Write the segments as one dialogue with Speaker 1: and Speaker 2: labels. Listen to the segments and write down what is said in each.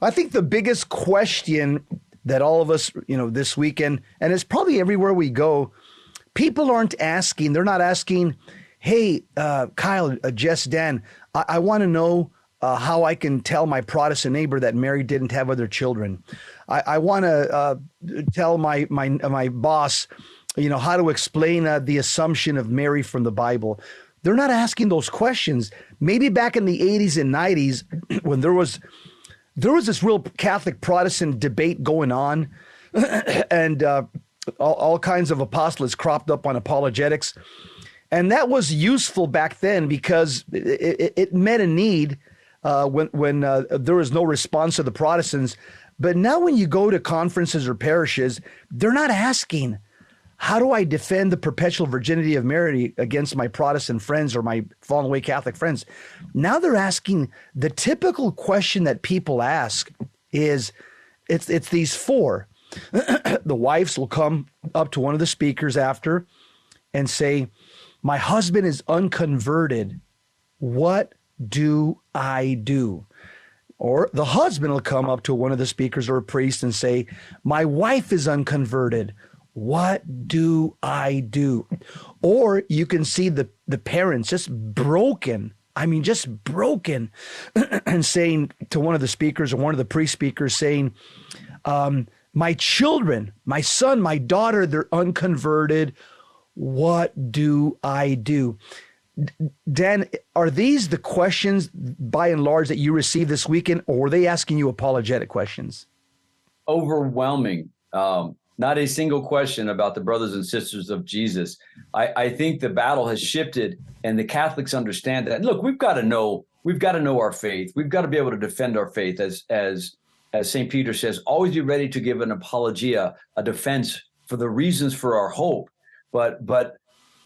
Speaker 1: I think the biggest question that all of us, this weekend, and it's probably everywhere we go, people aren't asking. They're not asking, hey, Kyle, Jess, Dan, I want to know how I can tell my Protestant neighbor that Mary didn't have other children. I want to tell my boss, how to explain the assumption of Mary from the Bible. They're not asking those questions. Maybe back in the 80s and 90s, when there was this real Catholic Protestant debate going on, and all kinds of apostolates cropped up on apologetics. And that was useful back then because it met a need when there was no response to the Protestants. But now when you go to conferences or parishes, they're not asking, how do I defend the perpetual virginity of Mary against my Protestant friends or my fallen away Catholic friends? Now they're asking, the typical question that people ask is, it's these four. The wives will come up to one of the speakers after and say, my husband is unconverted. What do I do? Or the husband will come up to one of the speakers or a priest and say, my wife is unconverted. What do I do? Or you can see the parents just broken. I mean, just broken and saying to one of the speakers or one of the priest speakers saying, my children, my son, my daughter, they're unconverted. What do I do? Dan, are these the questions by and large that you received this weekend, or were they asking you apologetic questions?
Speaker 2: Overwhelming. Not a single question about the brothers and sisters of Jesus. I think the battle has shifted, and the Catholics understand that. Look, we've got to know our faith. We've got to be able to defend our faith, as St. Peter says, always be ready to give an apologia, a defense for the reasons for our hope. But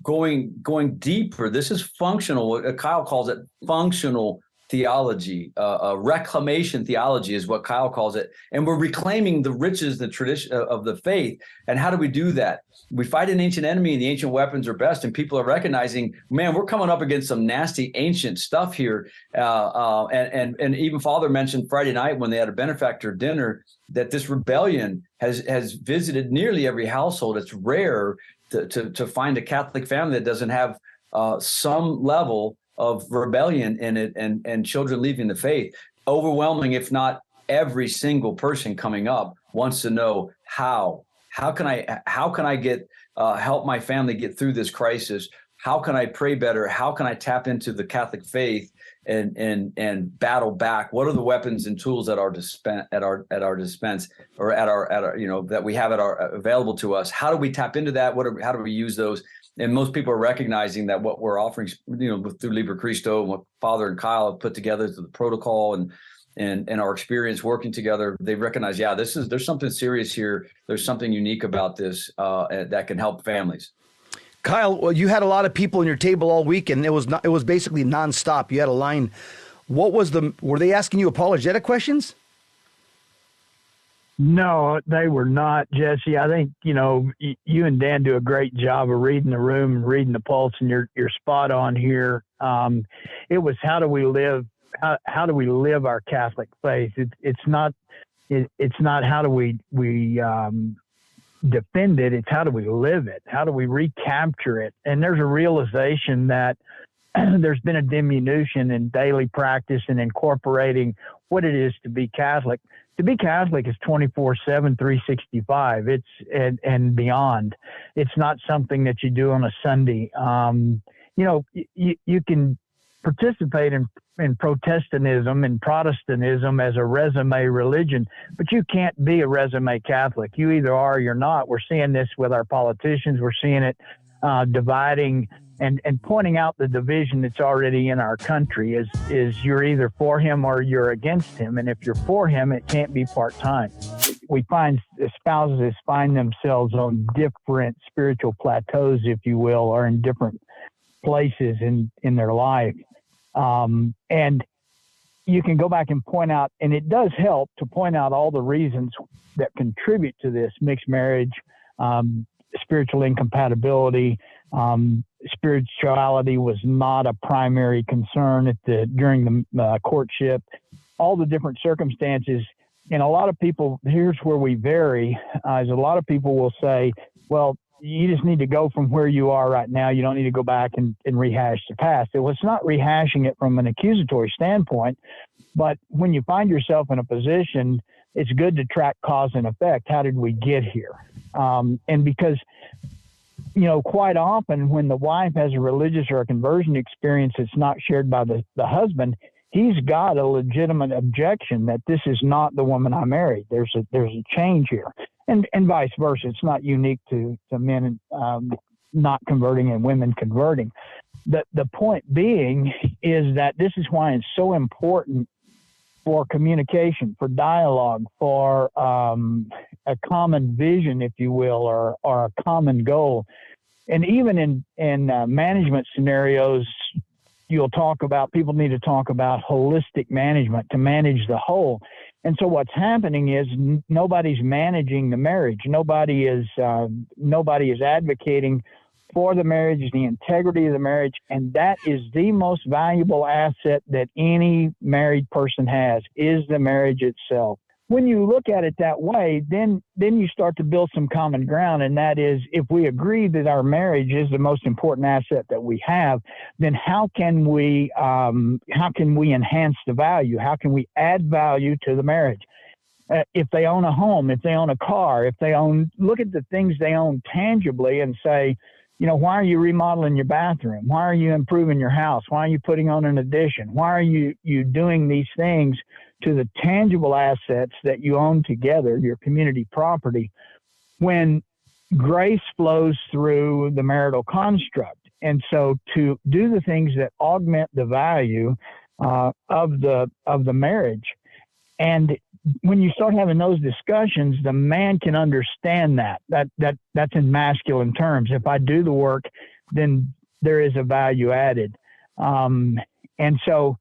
Speaker 2: going deeper, this is functional. What Kyle calls it, functional theology, reclamation theology is what Kyle calls it. And we're reclaiming the riches, the tradition of the faith. And how do we do that? We fight an ancient enemy, and the ancient weapons are best. And people are recognizing, man, we're coming up against some nasty ancient stuff here. And even Father mentioned Friday night when they had a benefactor dinner that this rebellion has visited nearly every household. It's rare to find a Catholic family that doesn't have some level of rebellion in it, and children leaving the faith. Overwhelming, if not every single person coming up wants to know how can I get help my family get through this crisis? How can I pray better? How can I tap into the Catholic faith and battle back? What are the weapons and tools at our dispense or at our that we have available to us? How do we tap into that? How do we use those? And most people are recognizing that what we're offering, through Liber Christo and what Father and Kyle have put together through the protocol and our experience working together, they recognize, there's something serious here. There's something unique about this that can help families.
Speaker 1: Kyle, well, you had a lot of people in your table all week, and it was basically nonstop. You had a line. Were they asking you apologetic questions?
Speaker 3: No, they were not, Jesse. I think, you and Dan do a great job of reading the room and reading the pulse, and you're spot on here. It was, how do we live? How do we live our Catholic faith? It's not how do we defend it. It's how do we live it? How do we recapture it? And there's a realization that there's been a diminution in daily practice and incorporating what it is to be Catholic. To be Catholic is 24/7, 365. It's and beyond. It's not something that you do on a Sunday. You can participate in Protestantism and Protestantism as a resume religion, but you can't be a resume Catholic. You either are or you're not. We're seeing this with our politicians. We're seeing it dividing and pointing out the division that's already in our country is you're either for him or you're against him. And if you're for him, it can't be part-time. We find spouses find themselves on different spiritual plateaus, if you will, or in different places in their life. And you can go back and point out, and it does help to point out all the reasons that contribute to this: mixed marriage, spiritual incompatibility, spirituality was not a primary concern during the courtship. All the different circumstances a lot of people, here's where we vary, is a lot of people will say, well, you just need to go from where you are right now. You don't need to go back and rehash the past. It was not rehashing it from an accusatory standpoint, but when you find yourself in a position, it's good to track cause and effect. How did we get here? And because, quite often when the wife has a religious or a conversion experience that's not shared by the husband, he's got a legitimate objection that this is not the woman I married. There's a change here. And vice versa. It's not unique to men not converting and women converting. The point being is that this is why it's so important for communication, for dialogue, for a common vision, if you will, or a common goal. And even in management scenarios, people need to talk about holistic management to manage the whole. And so what's happening is nobody's managing the marriage. Nobody is advocating for the marriage, the integrity of the marriage. And that is the most valuable asset that any married person has, is the marriage itself. When you look at it that way, then you start to build some common ground. And that is, if we agree that our marriage is the most important asset that we have, then how can we enhance the value? How can we add value to the marriage? If they own a home, if they own a car, look at the things they own tangibly and say, why are you remodeling your bathroom? Why are you improving your house? Why are you putting on an addition? Why are you doing these things to the tangible assets that you own together, your community property, when grace flows through the marital construct? And so to do the things that augment the value of the marriage. And when you start having those discussions, the man can understand that's in masculine terms. If I do the work, then there is a value added. And so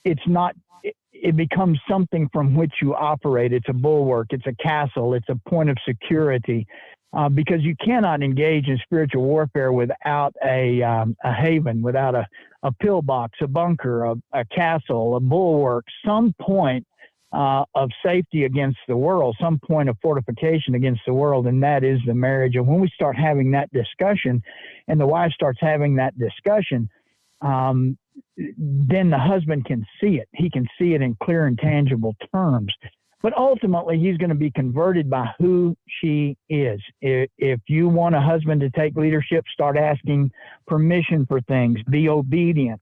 Speaker 3: it becomes something from which you operate. It's a bulwark, it's a castle, it's a point of security, because you cannot engage in spiritual warfare without a haven, without a pillbox, a bunker, a castle, a bulwark, some point of safety against the world, some point of fortification against the world, and that is the marriage. And when we start having that discussion, and the wife starts having that discussion, then the husband can see it. He can see it in clear and tangible terms. But ultimately, he's going to be converted by who she is. If you want a husband to take leadership, start asking permission for things. Be obedient.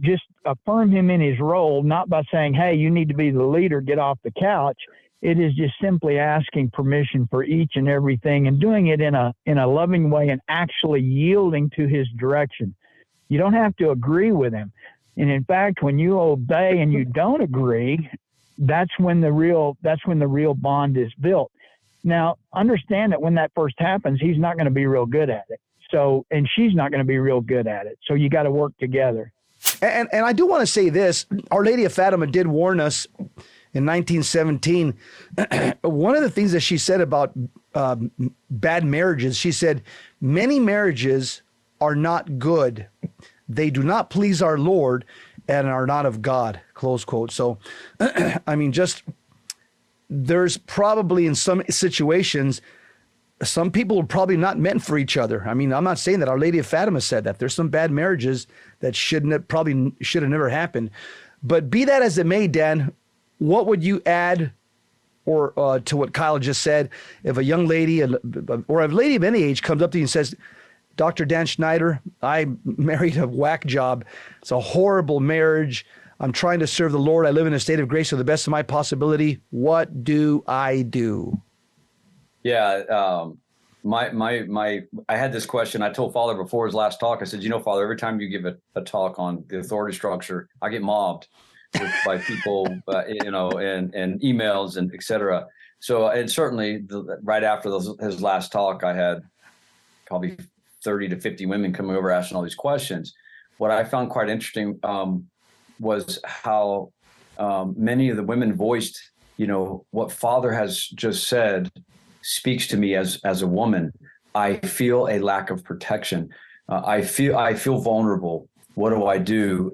Speaker 3: Just affirm him in his role, not by saying, hey, you need to be the leader, get off the couch. It is just simply asking permission for each and everything and doing it in a loving way and actually yielding to his direction. You don't have to agree with him. And in fact, when you obey and you don't agree, that's when the real bond is built. Now, understand that when that first happens, he's not going to be real good at it. So, and she's not going to be real good at it. So you got to work together.
Speaker 1: And I do want to say this. Our Lady of Fatima did warn us in 1917. One of the things that she said about bad marriages, she said, many marriages are not good. They do not please our Lord and are not of God, close quote. So, I mean, there's probably in some situations, some people are probably not meant for each other. I mean, I'm not saying that Our Lady of Fatima said that. There's some bad marriages that should have never happened. But be that as it may, Dan, what would you add or to what Kyle just said? If a young lady or a lady of any age comes up to you and says, Dr. Dan Schneider, I married a whack job. It's a horrible marriage. I'm trying to serve the Lord. I live in a state of grace to the best of my possibility. What do I do?
Speaker 2: Yeah. I had this question. I told Father before his last talk, I said, Father, every time you give a talk on the authority structure, I get mobbed by people, and emails and et cetera. So, and certainly right after his last talk, I had probably 30 to 50 women coming over asking all these questions. What I found quite interesting was how many of the women voiced, what Father has just said speaks to me as a woman. I feel a lack of protection. I feel vulnerable. What do I do?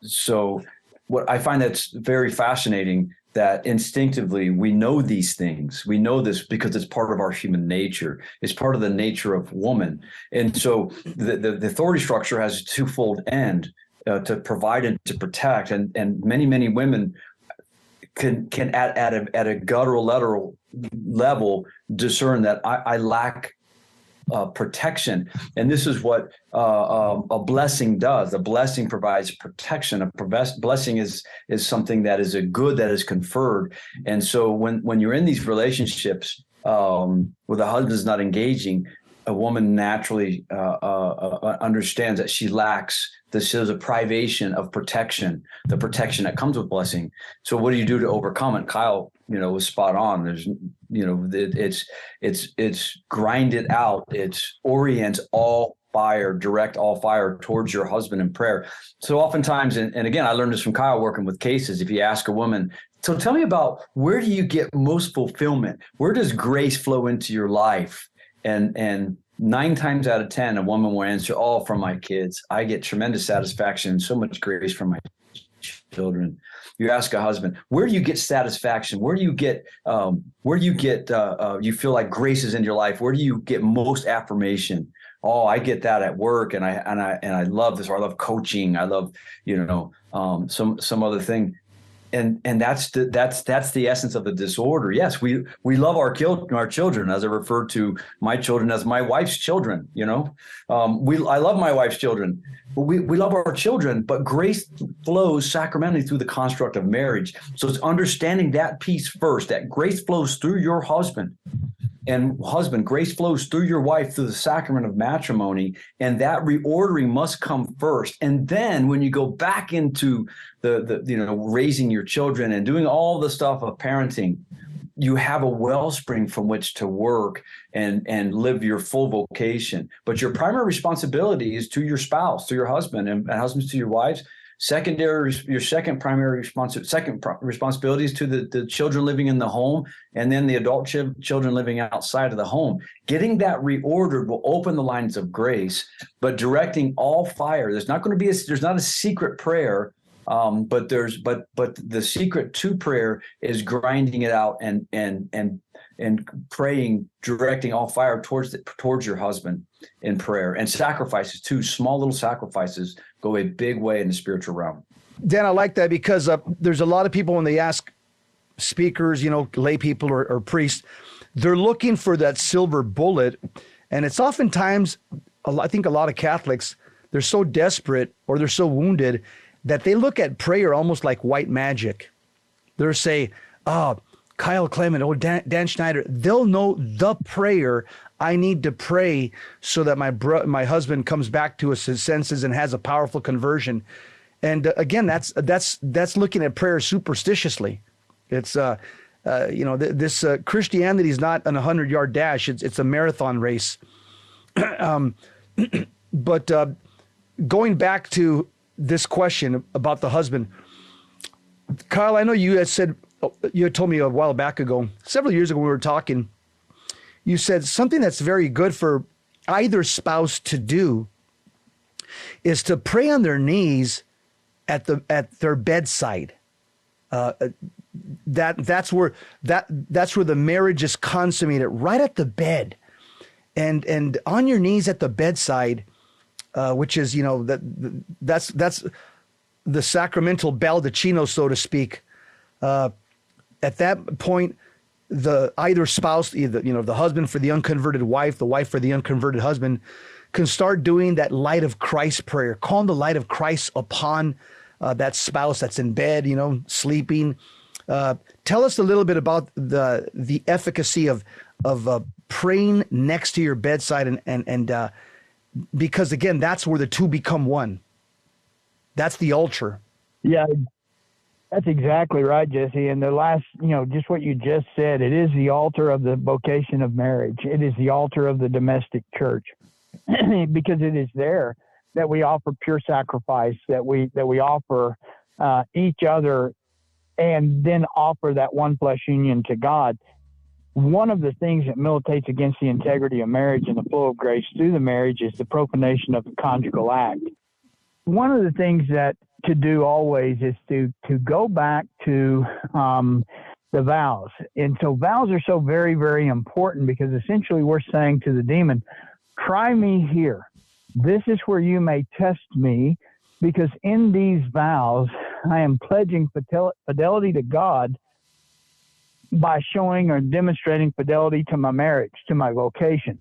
Speaker 2: So what I find that's very fascinating that instinctively we know these things. We know this because it's part of our human nature. It's part of the nature of woman. And so the authority structure has a twofold end, to provide and to protect. And many women can at a guttural level discern that I lack protection. And this is what a blessing does. A blessing provides protection. A blessing is something that is a good that is conferred. And so when you're in these relationships where the husband is not engaging, a woman naturally understands that she lacks this. Is a privation of protection, the protection that comes with blessing. So what do you do to overcome it? Kyle, was spot on. There's, it's grind it out. It's orient all fire, direct all fire towards your husband in prayer. So oftentimes, and again, I learned this from Kyle working with cases. If you ask a woman, so tell me about, where do you get most fulfillment? Where does grace flow into your life? And 9 times out of 10, a woman will answer, from my kids. I get tremendous satisfaction, so much grace from my children. You ask a husband, where do you get satisfaction? Where do you get, you feel like grace is in your life? Where do you get most affirmation? Oh, I get that at work, and I love this, or I love coaching. I love, some other thing. And that's the essence of the disorder. Yes, we love our children, as I refer to my children as my wife's children. I love my wife's children, but we love our children. But grace flows sacramentally through the construct of marriage. So it's understanding that piece first. That grace flows through your husband, and grace flows through your wife through the sacrament of matrimony, and that reordering must come first. And then when you go back into the raising your children and doing all the stuff of parenting, you have a wellspring from which to work and live your full vocation. But your primary responsibility is to your spouse, to your husband, and husbands to your wives. Your second primary responsibility is to the children living in the home, and then the adult children living outside of the home. Getting that reordered will open the lines of grace, but directing all fire. There's not a secret prayer, but the secret to prayer is grinding it out and praying, directing all fire towards your husband in prayer. And sacrifices too. Small little sacrifices go a big way in the spiritual realm.
Speaker 1: Dan, I like that, because there's a lot of people when they ask speakers, lay people or priests, they're looking for that silver bullet. And it's oftentimes, I think a lot of Catholics, they're so desperate or they're so wounded that they look at prayer almost like white magic. They'll say, Kyle Clement, Dan Schneider, they'll know the prayer I need to pray so that my husband comes back to his senses and has a powerful conversion. And again, that's looking at prayer superstitiously. It's this Christianity is not an 100-yard dash. It's a marathon race. But going back to this question about the husband, Kyle, I know you had told me a while back ago, several years ago when we were talking, you said something that's very good for either spouse to do is to pray on their knees at their bedside. That's where the marriage is consummated, right at the bed, and on your knees at the bedside, which is that's the sacramental baldacchino, so to speak. At that point, either spouse, the husband for the unconverted wife, the wife for the unconverted husband, can start doing that light of Christ prayer, calling the light of Christ upon that spouse that's in bed, sleeping. Tell us a little bit about the efficacy of praying next to your bedside, and because again, that's where the two become one. That's the altar.
Speaker 3: Yeah. That's exactly right, Jesse. And the last, just what you just said, it is the altar of the vocation of marriage. It is the altar of the domestic church, because it is there that we offer pure sacrifice, that we offer each other, and then offer that one flesh union to God. One of the things that militates against the integrity of marriage and the flow of grace through the marriage is the profanation of the conjugal act. One of the things that to do always is to go back to the vows. And so vows are so very, very important, because essentially we're saying to the demon, try me here. This is where you may test me, because in these vows, I am pledging fidelity to God by showing or demonstrating fidelity to my marriage, to my vocation.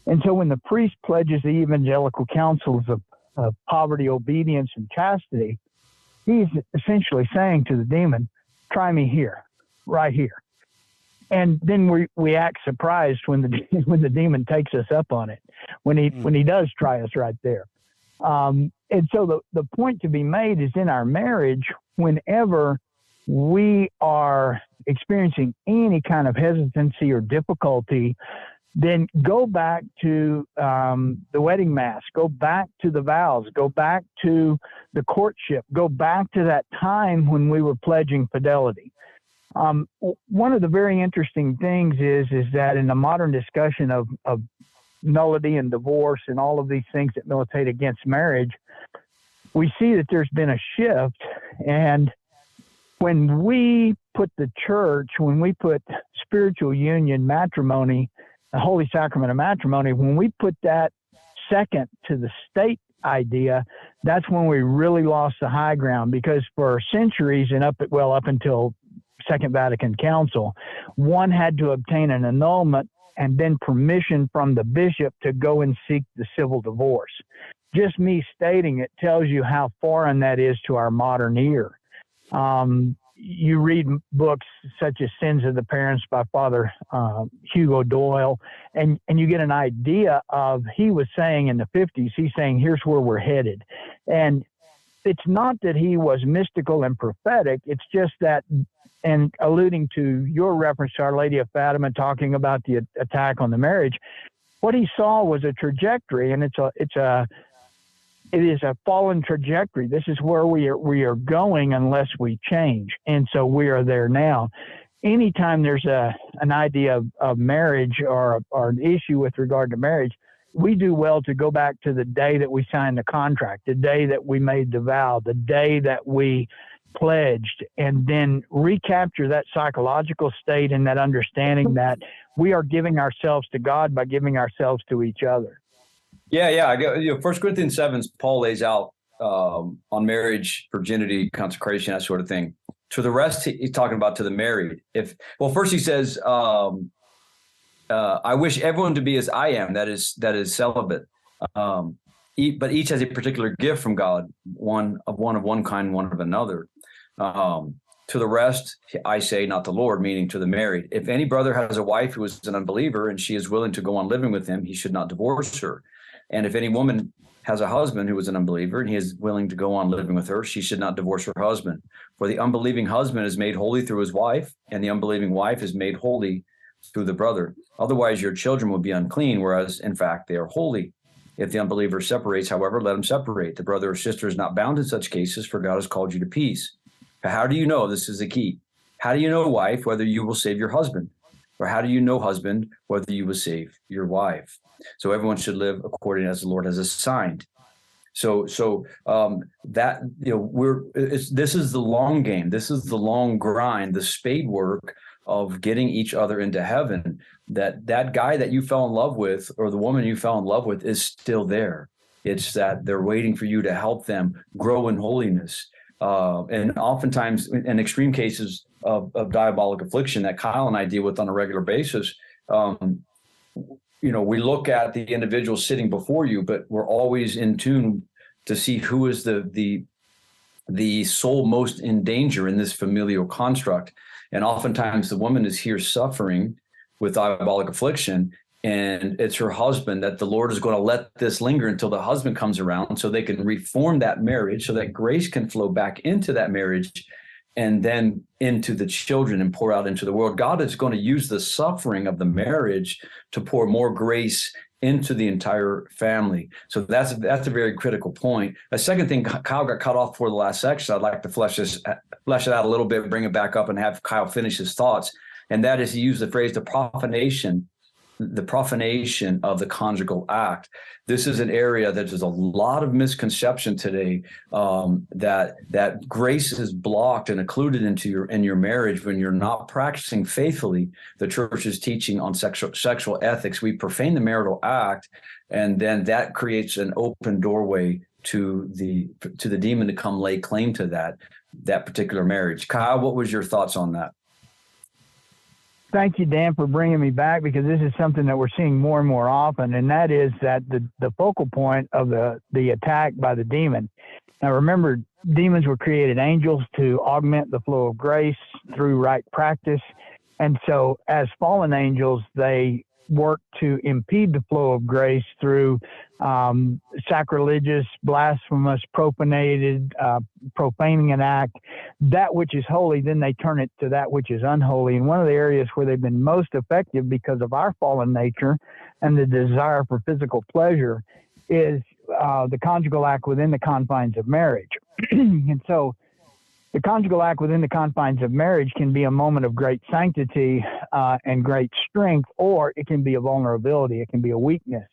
Speaker 3: And so when the priest pledges the evangelical counsels of poverty, obedience, and chastity, he's essentially saying to the demon, try me here, right here. And then we act surprised when the demon takes us up on it, when he does try us right there. And so the point to be made is, in our marriage, whenever we are experiencing any kind of hesitancy or difficulty, then go back to the wedding mass, go back to the vows, go back to the courtship, go back to that time when we were pledging fidelity. One of the very interesting things is that in the modern discussion of nullity and divorce and all of these things that militate against marriage, we see that there's been a shift. And when we put the church, when we put spiritual union, matrimony, the holy sacrament of matrimony, when we put that second to the state idea, that's when we really lost the high ground, because for centuries and up until Second Vatican Council, one had to obtain an annulment and then permission from the bishop to go and seek the civil divorce. Just me stating it tells you how foreign that is to our modern ear. You read books such as Sins of the Parents by Father Hugo Doyle, and you get an idea of, he was saying in the 50s, he's saying, here's where we're headed. And it's not that he was mystical and prophetic, it's just that, and alluding to your reference to Our Lady of Fatima talking about the attack on the marriage, what he saw was a trajectory, and it is a fallen trajectory. This is where we are going unless we change. And so we are there now. Anytime there's an idea of marriage or an issue with regard to marriage, we do well to go back to the day that we signed the contract, the day that we made the vow, the day that we pledged, and then recapture that psychological state and that understanding that we are giving ourselves to God by giving ourselves to each other.
Speaker 2: Yeah. I get, 1 Corinthians 7, Paul lays out on marriage, virginity, consecration, that sort of thing. To the rest, he's talking about to the married. First he says, I wish everyone to be as I am, that is celibate. But each has a particular gift from God, one of one kind, one of another. To the rest, I say, not the Lord, meaning to the married. If any brother has a wife who is an unbeliever and she is willing to go on living with him, he should not divorce her. And if any woman has a husband who is an unbeliever and he is willing to go on living with her, she should not divorce her husband. For the unbelieving husband is made holy through his wife, and the unbelieving wife is made holy through the brother. Otherwise, your children will be unclean, whereas, in fact, they are holy. If the unbeliever separates, however, let him separate. The brother or sister is not bound in such cases, for God has called you to peace. But how do you know? This is the key. How do you know, wife, whether you will save your husband? Or how do you know, husband, whether you will save your wife? So everyone should live according as the Lord has assigned. So that, this is the long game. This is the long grind, the spade work of getting each other into heaven. That guy that you fell in love with, or the woman you fell in love with, is still there. It's that they're waiting for you to help them grow in holiness. And oftentimes, in extreme cases of diabolic affliction that Kyle and I deal with on a regular basis, we look at the individual sitting before you, but we're always in tune to see who is the soul most in danger in this familial construct. And oftentimes the woman is here suffering with diabolic affliction, and it's her husband that the Lord is going to let this linger until the husband comes around so they can reform that marriage, so that grace can flow back into that marriage and then into the children and pour out into the world. God is going to use the suffering of the marriage to pour more grace into the entire family. So that's a very critical point. A second thing Kyle got cut off for the last section, I'd like to flesh it out a little bit, bring it back up and have Kyle finish his thoughts. And that is, he used the phrase, the profanation the profanation of the conjugal act. This is an area that there's a lot of misconception today, that grace is blocked and occluded in your marriage when you're not practicing faithfully the church's teaching on sexual ethics. We profane the marital act, and then that creates an open doorway to the demon to come lay claim to that particular marriage. Kyle, what was your thoughts on that?
Speaker 3: Thank you, Dan, for bringing me back, because this is something that we're seeing more and more often, and that is that the focal point of the attack by the demon. Now, remember, demons were created angels to augment the flow of grace through right practice, and so as fallen angels, they work to impede the flow of grace through sacrilegious, blasphemous, profaning an act. That which is holy, then they turn it to that which is unholy. And one of the areas where they've been most effective because of our fallen nature and the desire for physical pleasure is the conjugal act within the confines of marriage. And so the conjugal act within the confines of marriage can be a moment of great sanctity and great strength, or it can be a vulnerability. It can be a weakness.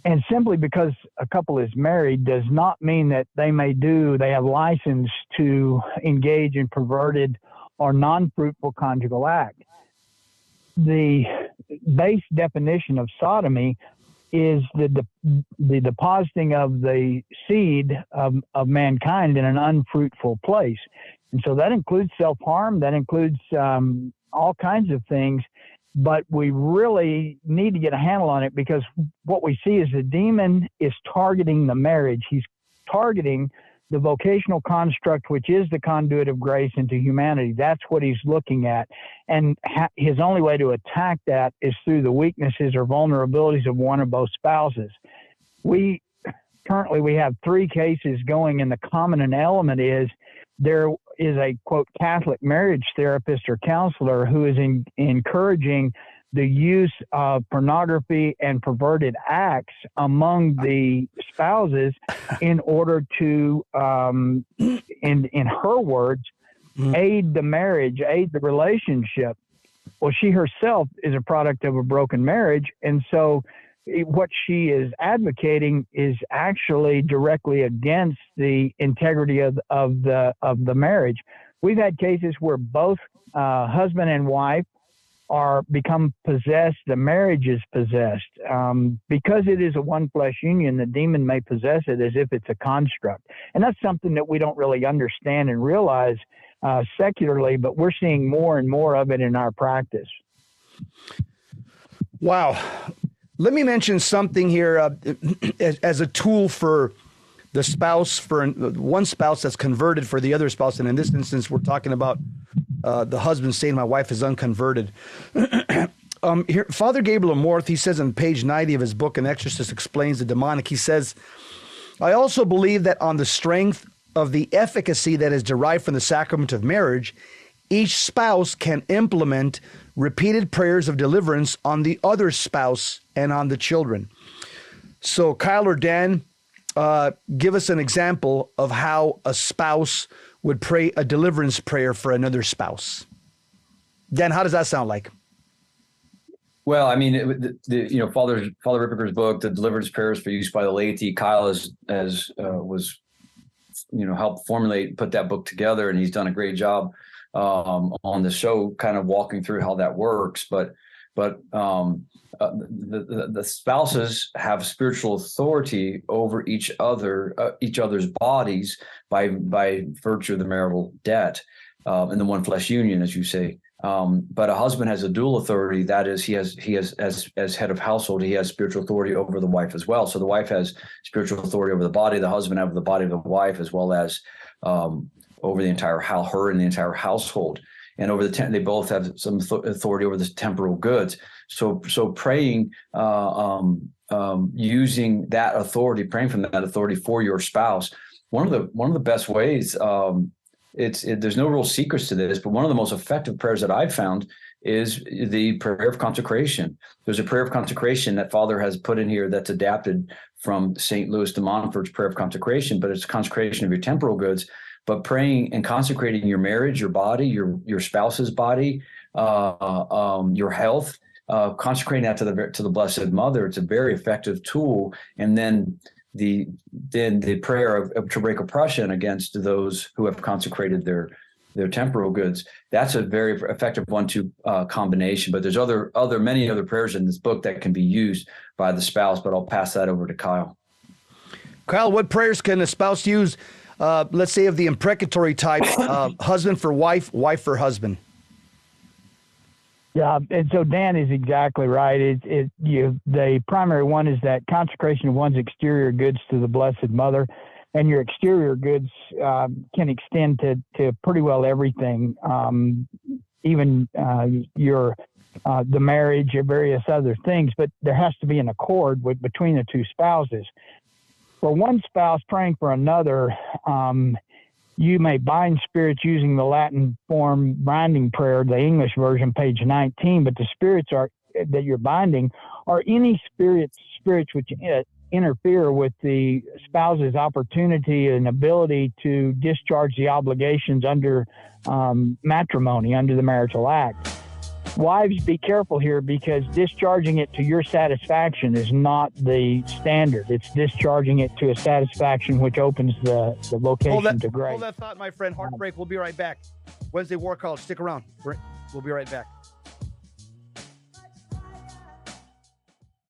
Speaker 3: And simply because a couple is married does not mean that they have license to engage in perverted or non-fruitful conjugal act. The base definition of sodomy is the depositing of the seed of mankind in an unfruitful place. And so that includes self-harm, that includes all kinds of things, but we really need to get a handle on it, because what we see is the demon is targeting the marriage. He's targeting the vocational construct, which is the conduit of grace into humanity. That's what he's looking at. And his only way to attack that is through the weaknesses or vulnerabilities of one or both spouses. Currently we have 3 cases going, and the common element is there is a, quote, Catholic marriage therapist or counselor who is encouraging the use of pornography and perverted acts among the spouses in order to, in her words, aid the marriage, aid the relationship. Well, she herself is a product of a broken marriage, and so what she is advocating is actually directly against the integrity of the marriage. We've had cases where both husband and wife become possessed. The marriage is possessed. Because it is a one flesh union, the demon may possess it as if it's a construct. And that's something that we don't really understand and realize secularly, but we're seeing more and more of it in our practice.
Speaker 1: Wow. Let me mention something here as a tool for the spouse, for one spouse that's converted, for the other spouse. And in this instance, we're talking about the husband saying my wife is unconverted. Here, Father Gabriel Amorth, he says on page 90 of his book, An Exorcist Explains the Demonic, he says, I also believe that on the strength of the efficacy that is derived from the sacrament of marriage, each spouse can implement repeated prayers of deliverance on the other spouse and on the children. So Kyle or Dan, give us an example of how a spouse would pray a deliverance prayer for another spouse. Dan, how does that sound like?
Speaker 2: Well, I mean, Father Ripperger's book, The Deliverance Prayers for Use by the Laity, Kyle was helped put that book together, and he's done a great job on the show, kind of walking through how that works. But the spouses have spiritual authority over each other's bodies by virtue of the marital debt in the one flesh union, as you say. But a husband has a dual authority. That is, he has as head of household, he has spiritual authority over the wife as well. So the wife has spiritual authority over the body. The husband over the body of the wife, as well as over the entire her and the entire household. And over they both have some authority over the temporal goods. So praying, using that authority, praying from that authority for your spouse. One of the best ways. There's no real secrets to this, but one of the most effective prayers that I've found is the prayer of consecration. There's a prayer of consecration that Father has put in here that's adapted from St. Louis de Montfort's prayer of consecration, but it's consecration of your temporal goods. But praying and consecrating your marriage, your body, your spouse's body, your health, consecrating that to the Blessed Mother, it's a very effective tool. And then the prayer to break oppression against those who have consecrated their temporal goods. That's a very effective 1-2 combination. But there's many other prayers in this book that can be used by the spouse. But I'll pass that over to Kyle.
Speaker 1: Kyle, what prayers can a spouse use? Let's say of the imprecatory type, husband for wife, wife for husband.
Speaker 3: Yeah, and so Dan is exactly right. The primary one is that consecration of one's exterior goods to the Blessed Mother, and your exterior goods can extend to pretty well everything, even the marriage or various other things. But there has to be an accord between the two spouses. For one spouse praying for another, you may bind spirits using the Latin form binding prayer, the English version, page 19, but the spirits that you're binding are any spirits which interfere with the spouse's opportunity and ability to discharge the obligations under matrimony, under the marital act. Wives, be careful here, because discharging it to your satisfaction is not the standard. It's discharging it to a satisfaction which opens the vocation to grace.
Speaker 1: Hold that thought, my friend. Heartbreak. We'll be right back. Wednesday War College. Stick around. We'll be right back.